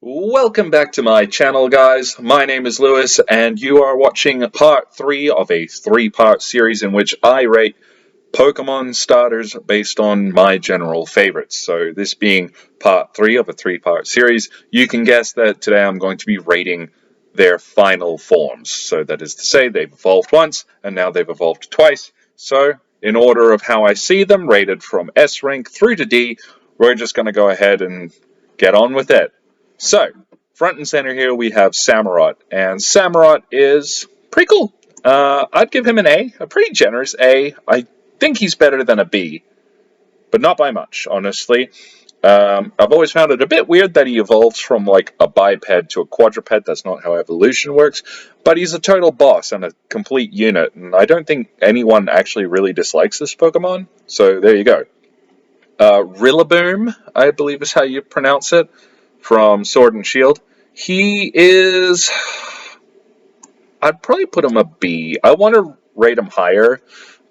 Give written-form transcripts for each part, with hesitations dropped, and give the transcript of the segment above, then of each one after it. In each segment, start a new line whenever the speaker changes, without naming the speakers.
Welcome back to my channel, guys. My name is Lewis, and you are watching part 3 of a 3-part series in which I rate Pokemon starters based on my general favorites. So this being part 3 of a 3-part series, you can guess that today I'm going to be rating their final forms. So that is to say, they've evolved once, and now they've evolved twice. So, in order of how I see them, rated from S rank through to D, we're just going to go ahead and get on with it. So, front and center here we have Samurott, and Samurott is pretty cool. I'd give him an a pretty generous A. I think he's better than a B, but not by much, honestly. I've always found it a bit weird that he evolves from like a biped to a quadruped. That's not how evolution works, but he's a total boss and a complete unit, and I don't think anyone actually really dislikes this Pokemon, so there you go. Rillaboom, I believe is how you pronounce it, from Sword and Shield. He is... I'd probably put him a B. I want to rate him higher,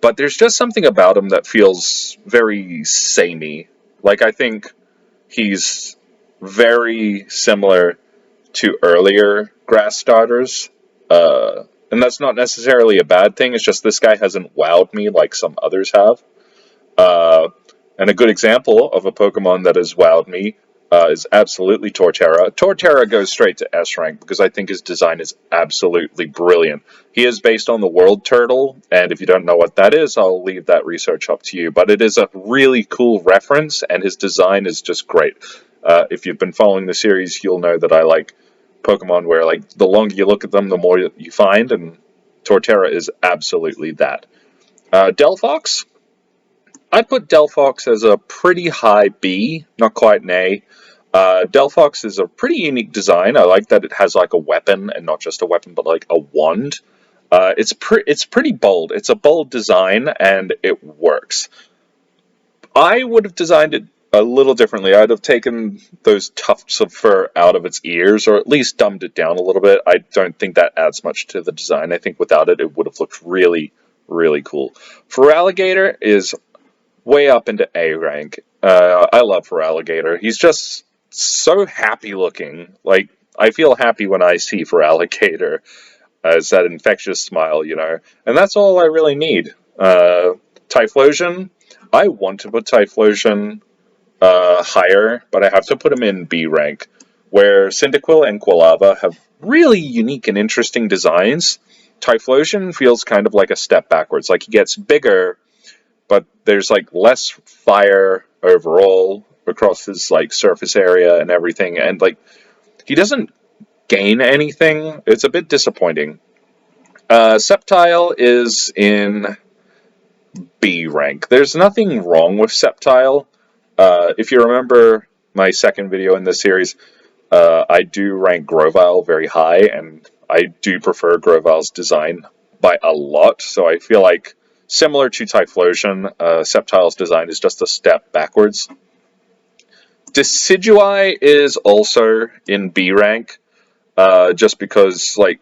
but there's just something about him that feels very samey. Like, I think he's very similar to earlier grass starters. And that's not necessarily a bad thing, it's just this guy hasn't wowed me like some others have. And a good example of a Pokemon that has wowed me is absolutely Torterra. Torterra goes straight to S rank because I think his design is absolutely brilliant. He is based on the World Turtle, and if you don't know what that is, I'll leave that research up to you. But it is a really cool reference, and his design is just great. If you've been following the series, you'll know that I like Pokemon where, like, the longer you look at them, the more you find, and Torterra is absolutely that. Delphox? I'd put Delphox as a pretty high B, not quite an A. Delphox is a pretty unique design. I like that it has like a weapon, and not just a weapon, but like a wand. It's pretty bold. It's a bold design, and it works. I would have designed it a little differently. I'd have taken those tufts of fur out of its ears, or at least dumbed it down a little bit. I don't think that adds much to the design. I think without it, it would have looked really, really cool. Feraligatr is way up into A rank. I love Alligator. He's just so happy looking. Like, I feel happy when I see Alligator as that infectious smile, you know. And that's all I really need. Typhlosion, I want to put Typhlosion higher, but I have to put him in B rank, where Cyndaquil and Quilava have really unique and interesting designs. Typhlosion feels kind of like a step backwards. Like, he gets bigger, but there's like less fire overall across his like surface area and everything, and like he doesn't gain anything. It's a bit disappointing. Sceptile is in B rank. There's nothing wrong with Sceptile. If you remember my second video in this series, I do rank Grovyle very high, and I do prefer Grovyle's design by a lot, so I feel like similar to Typhlosion, Sceptile's design is just a step backwards. Decidueye is also in B rank, just because, like,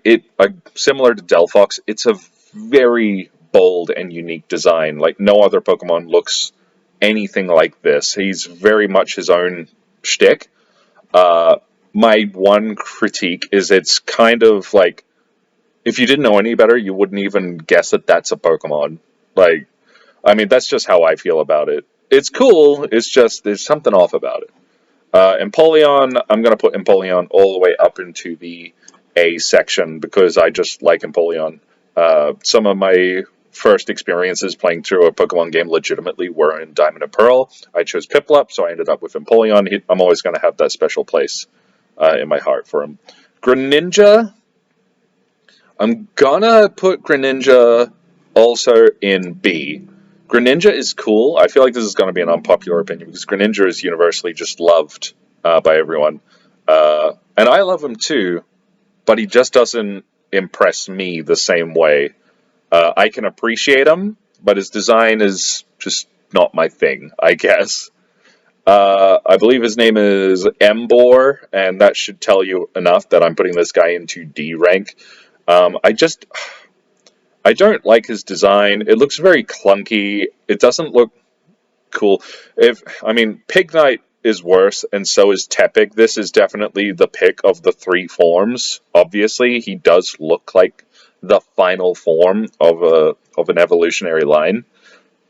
similar to Delphox, it's a very bold and unique design. Like, no other Pokemon looks anything like this. He's very much his own shtick. My one critique is it's kind of like, if you didn't know any better, you wouldn't even guess that that's a Pokemon. Like, I mean, that's just how I feel about it. It's cool, it's just, there's something off about it. Empoleon, I'm going to put Empoleon all the way up into the A section, because I just like Empoleon. Some of my first experiences playing through a Pokemon game legitimately were in Diamond and Pearl. I chose Piplup, so I ended up with Empoleon. I'm always going to have that special place in my heart for him. Greninja, I'm gonna put Greninja also in B. Greninja is cool. I feel like this is going to be an unpopular opinion, because Greninja is universally just loved by everyone. And I love him too, but he just doesn't impress me the same way. I can appreciate him, but his design is just not my thing, I guess. I believe his name is Embor, and that should tell you enough that I'm putting this guy into D rank. I don't like his design. It looks very clunky. It doesn't look cool. Pignite is worse, and so is Tepig. This is definitely the pick of the three forms. Obviously, he does look like the final form of an evolutionary line,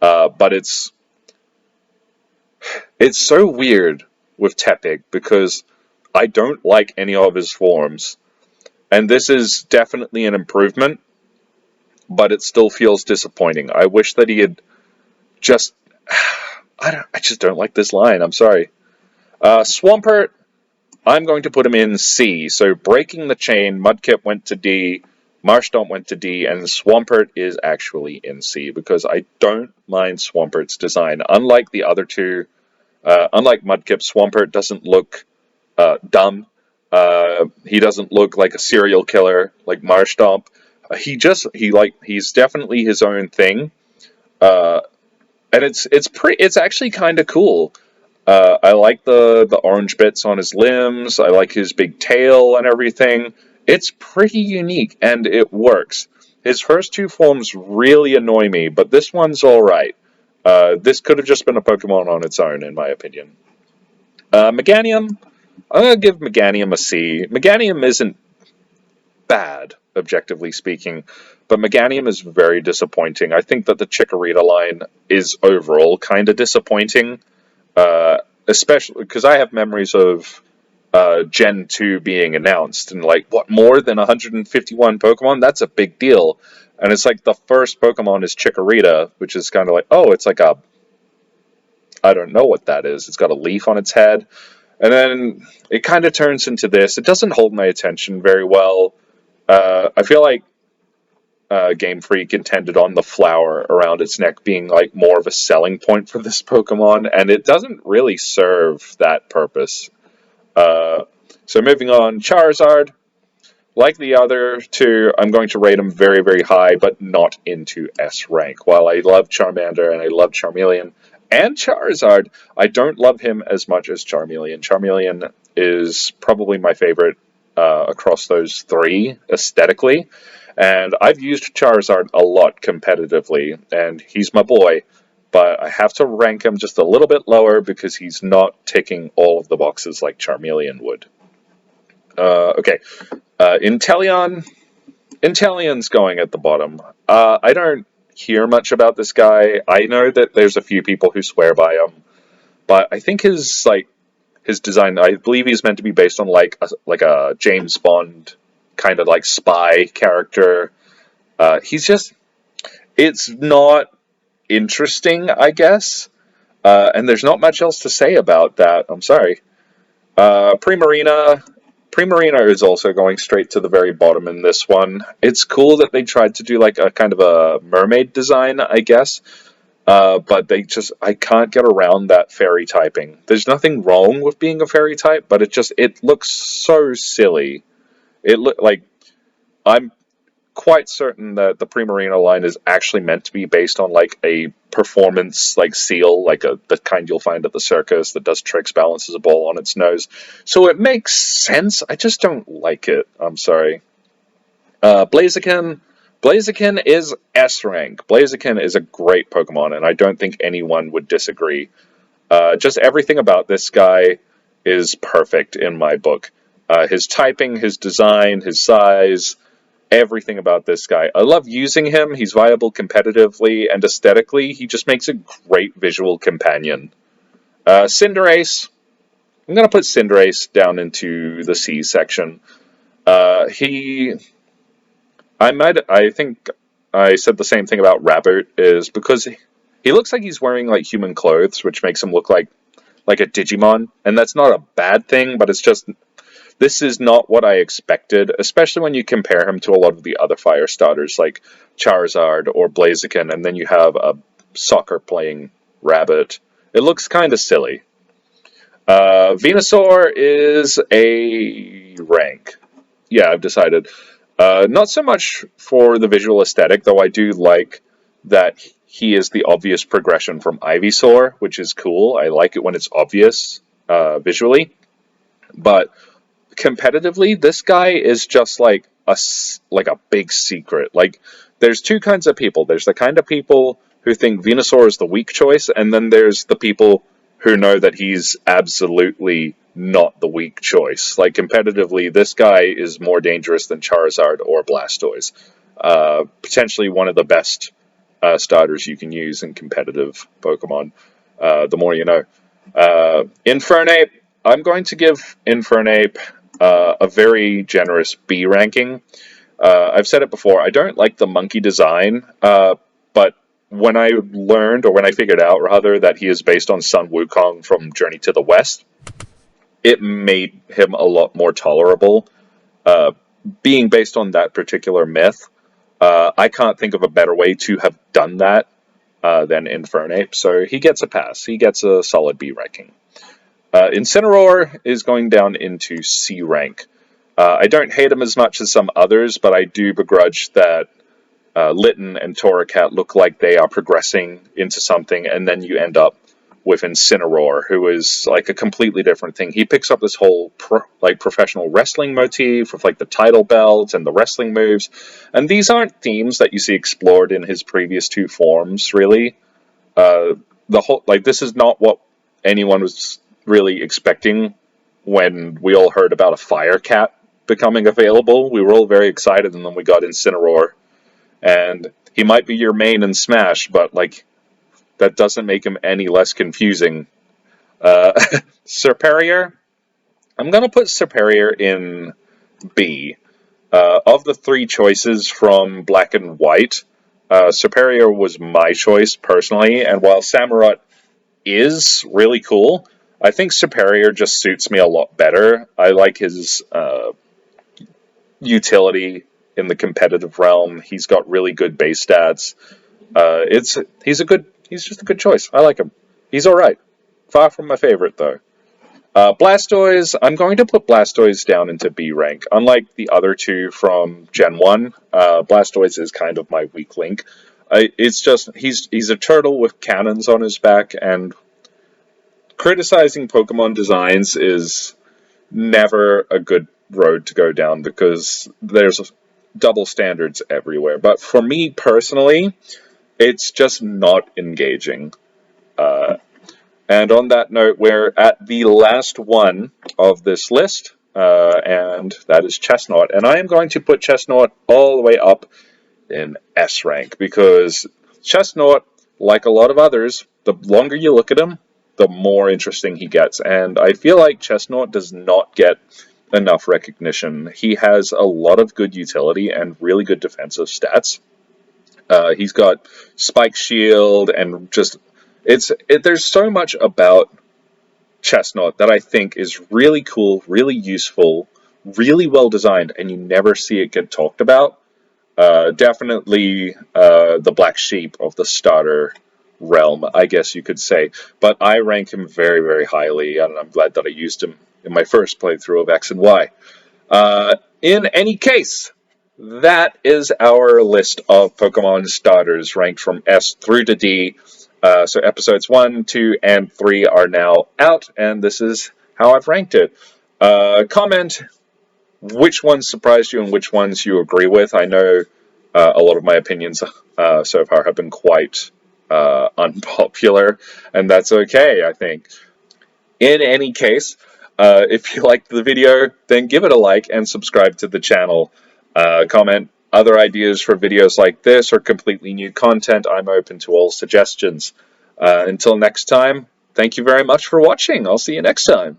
but it's so weird with Tepig because I don't like any of his forms, and this is definitely an improvement, but it still feels disappointing. I wish that he had just. I just don't like this line. I'm sorry. Swampert, I'm going to put him in C. So breaking the chain, Mudkip went to D, Marshtomp went to D, and Swampert is actually in C because I don't mind Swampert's design. Unlike the other two, unlike Mudkip, Swampert doesn't look dumb. He doesn't look like a serial killer like Marshtomp. He's definitely his own thing. And it's actually kind of cool. I like the orange bits on his limbs. I like his big tail and everything. It's pretty unique and it works. His first two forms really annoy me, but this one's alright. This could have just been a Pokemon on its own, in my opinion. Meganium, I'm going to give Meganium a C. Meganium isn't bad, objectively speaking, but Meganium is very disappointing. I think that the Chikorita line is overall kind of disappointing. Especially because I have memories of Gen 2 being announced, and like, what, more than 151 Pokemon? That's a big deal. And it's like the first Pokemon is Chikorita, which is kind of like, oh, it's like a. I don't know what that is. It's got a leaf on its head. And then it kind of turns into this. It doesn't hold my attention very well. I feel like Game Freak intended on the flower around its neck being like more of a selling point for this Pokemon, and it doesn't really serve that purpose. So moving on, Charizard. Like the other two, I'm going to rate him very, very high, but not into S rank. While I love Charmander and I love Charmeleon and Charizard, I don't love him as much as Charmeleon. Charmeleon is probably my favorite across those three aesthetically. And I've used Charizard a lot competitively, and he's my boy, but I have to rank him just a little bit lower because he's not ticking all of the boxes like Charmeleon would. Okay, Inteleon. Inteleon's going at the bottom. I don't hear much about this guy. I know that there's a few people who swear by him, but I think his design, I believe he's meant to be based on like a James Bond kind of like spy character. It's not interesting, I guess. And there's not much else to say about that. I'm sorry. Primarina. Primarina is also going straight to the very bottom in this one. It's cool that they tried to do like a kind of a mermaid design, I guess. But I can't get around that fairy typing. There's nothing wrong with being a fairy type, but it looks so silly. I'm quite certain that the Primarina line is actually meant to be based on like a performance like seal, like the kind you'll find at the circus that does tricks, balances a ball on its nose. So it makes sense. I just don't like it. I'm sorry. Blaziken. Blaziken is S rank. Blaziken is a great Pokemon, and I don't think anyone would disagree. Just everything about this guy is perfect in my book. His typing, his design, his size, everything about this guy. I love using him. He's viable competitively and aesthetically. He just makes a great visual companion. Cinderace. I'm going to put Cinderace down into the C section. I think I said the same thing about Rabbit, is because he looks like he's wearing like human clothes, which makes him look like a Digimon, and that's not a bad thing, but it's just, this is not what I expected, especially when you compare him to a lot of the other fire starters like Charizard or Blaziken, and then you have a soccer-playing Rabbit. It looks kind of silly. Venusaur is a rank. Yeah, I've decided. Not so much for the visual aesthetic, though I do like that he is the obvious progression from Ivysaur, which is cool. I like it when it's obvious visually. But competitively, this guy is just like a big secret. Like, there's two kinds of people. There's the kind of people who think Venusaur is the weak choice, and then there's the people who know that he's absolutely not the weak choice. Like, competitively, this guy is more dangerous than Charizard or Blastoise. Potentially one of the best starters you can use in competitive Pokemon. The more you know. Infernape, I'm going to give Infernape a very generous B ranking. I've said it before, I don't like the monkey design, but when I learned, or when I figured out, rather, that he is based on Sun Wukong from Journey to the West, it made him a lot more tolerable. Being based on that particular myth, I can't think of a better way to have done that than Infernape, so he gets a pass. He gets a solid B ranking. Incineroar is going down into C rank. I don't hate him as much as some others, but I do begrudge that Litten and Torracat look like they are progressing into something, and then you end up with Incineroar, who is like a completely different thing. He picks up this whole professional wrestling motif with like the title belt and the wrestling moves, and these aren't themes that you see explored in his previous two forms, really. This is not what anyone was really expecting when we all heard about a Fire Cat becoming available. We were all very excited, and then we got Incineroar, and he might be your main in Smash, but like that doesn't make him any less confusing. Serperior, I'm gonna put Serperior in B. Of the three choices from Black and White, Serperior was my choice personally, and while Samurott is really cool, I think Serperior just suits me a lot better. I like his utility in the competitive realm. He's got really good base stats. He's just a good choice. I like him. He's alright. Far from my favorite, though. Blastoise, I'm going to put Blastoise down into B rank. Unlike the other two from Gen 1, Blastoise is kind of my weak link. It's just, he's a turtle with cannons on his back, and criticizing Pokemon designs is never a good road to go down because there's double standards everywhere. But for me personally, it's just not engaging. And on that note, we're at the last one of this list, and that is Chestnut. And I am going to put Chestnut all the way up in S rank, because Chestnut, like a lot of others, the longer you look at him, the more interesting he gets. And I feel like Chestnut does not get enough recognition. He has a lot of good utility and really good defensive stats. He's got Spike Shield, and just there's so much about Chestnut that I think is really cool, really useful, really well designed, and you never see it get talked about. Definitely the black sheep of the starter realm, I guess you could say. But I rank him very, very highly, and I'm glad that I used him in my first playthrough of X and Y. In any case, that is our list of Pokemon starters ranked from S through to D. So episodes 1, 2, and 3 are now out, and this is how I've ranked it. Comment which ones surprised you and which ones you agree with. I know a lot of my opinions so far have been quite unpopular, and that's okay, I think. In any case, if you liked the video, then give it a like and subscribe to the channel. Comment other ideas for videos like this or completely new content. I'm open to all suggestions. Until next time, thank you very much for watching. I'll see you next time.